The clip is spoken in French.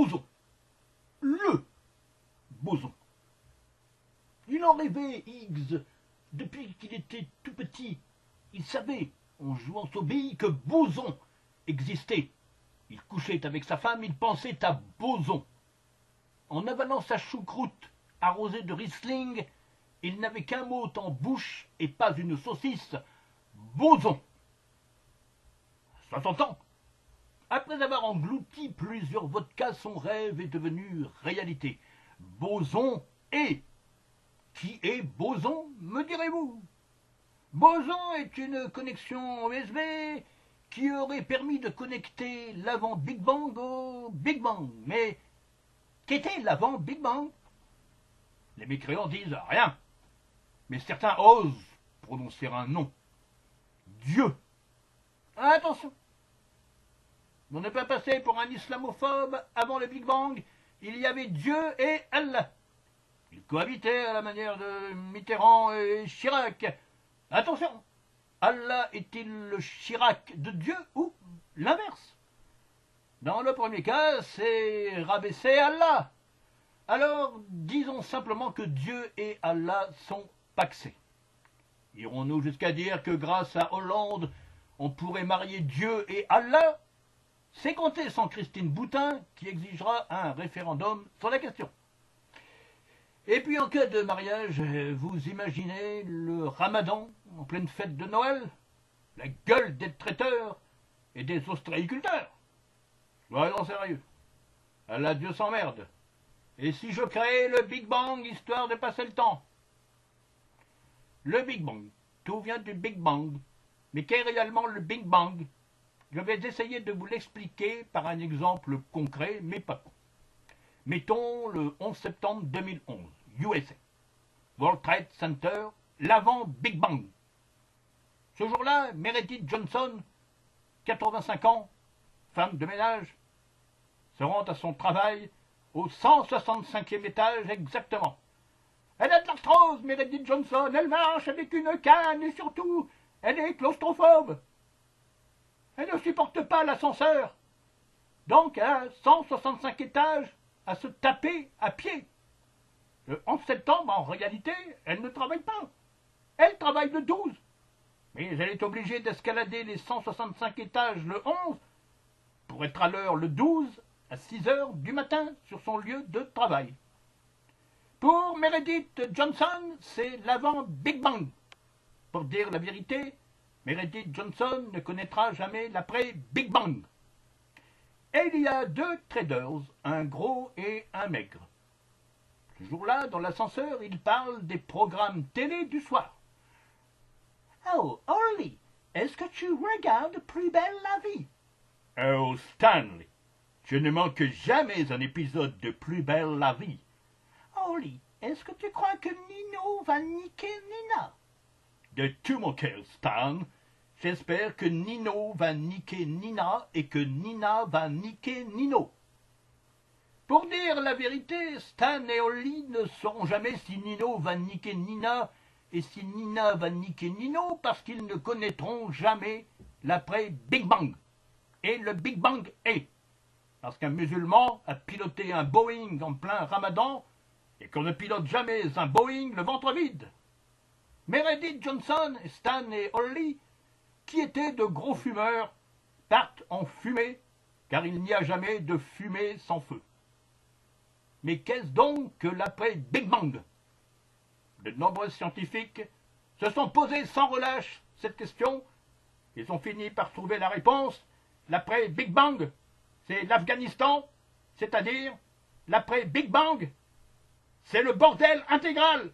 boson. Le boson. Il en rêvait, Higgs, depuis qu'il était tout petit. Il savait, en jouant aux billes, que boson existait. Il couchait avec sa femme, il pensait à boson. En avalant sa choucroute arrosée de Riesling, il n'avait qu'un mot en bouche et pas une saucisse. Boson. 60 ans. Après avoir englouti plusieurs vodkas, son rêve est devenu réalité. Boson est. Qui est boson, me direz-vous? Boson est une connexion USB qui aurait permis de connecter l'avant Big Bang au Big Bang. Mais qu'était l'avant Big Bang? Les mécréants disent rien. Mais certains osent prononcer un nom. Dieu. Attention. On ne peut pas passer pour un islamophobe. Avant le Big Bang, il y avait Dieu et Allah. Ils cohabitaient à la manière de Mitterrand et Chirac. Attention, Allah est-il le Chirac de Dieu ou l'inverse? Dans le premier cas, c'est rabaisser Allah. Alors, disons simplement que Dieu et Allah sont pacsés. Irons-nous jusqu'à dire que grâce à Hollande, on pourrait marier Dieu et Allah? C'est compter sans Christine Boutin qui exigera un référendum sur la question. Et puis en cas de mariage, vous imaginez le ramadan en pleine fête de Noël? La gueule des traiteurs et des ostréiculteurs? Soyons sérieux. Allah Dieu s'emmerde. Et si je créais le Big Bang histoire de passer le temps? Le Big Bang, tout vient du Big Bang. Mais qu'est réellement le Big Bang? Je vais essayer de vous l'expliquer par un exemple concret, mais pas con. Mettons le 11 septembre 2011, USA. World Trade Center, l'avant Big Bang. Ce jour-là, Meredith Johnson, 85 ans, femme de ménage, se rend à son travail au 165e étage exactement. Elle a de l'arthrose, Meredith Johnson, elle marche avec une canne et surtout, elle est claustrophobe. Elle ne supporte pas l'ascenseur. Donc, à 165 étages, à se taper à pied. Le 11 septembre, en réalité, elle ne travaille pas. Elle travaille le 12. Mais elle est obligée d'escalader les 165 étages le 11 pour être à l'heure le 12 à 6 heures du matin sur son lieu de travail. Pour Meredith Johnson, c'est l'avant Big Bang. Pour dire la vérité, Meredith Johnson ne connaîtra jamais l'après Big Bang. Et il y a deux traders, un gros et un maigre. Ce jour-là, dans l'ascenseur, ils parlent des programmes télé du soir. Oh, Orly, est-ce que tu regardes Plus belle la vie? Oh, Stanley, je ne manque jamais un épisode de Plus belle la vie. Orly, est-ce que tu crois que Nino va niquer Nina? De tout mon cœur, Stan, j'espère que Nino va niquer Nina et que Nina va niquer Nino. Pour dire la vérité, Stan et Orly ne sauront jamais si Nino va niquer Nina et si Nina va niquer Nino parce qu'ils ne connaîtront jamais l'après Big Bang. Et le Big Bang est, parce qu'un musulman a piloté un Boeing en plein ramadan et qu'on ne pilote jamais un Boeing le ventre vide. Meredith Johnson, Stan et Orly, qui étaient de gros fumeurs, partent en fumée, car il n'y a jamais de fumée sans feu. Mais qu'est-ce donc que l'après Big Bang? De nombreux scientifiques se sont posés sans relâche cette question. Ils ont fini par trouver la réponse. L'après Big Bang, c'est l'Afghanistan, c'est-à-dire l'après Big Bang, c'est le bordel intégral.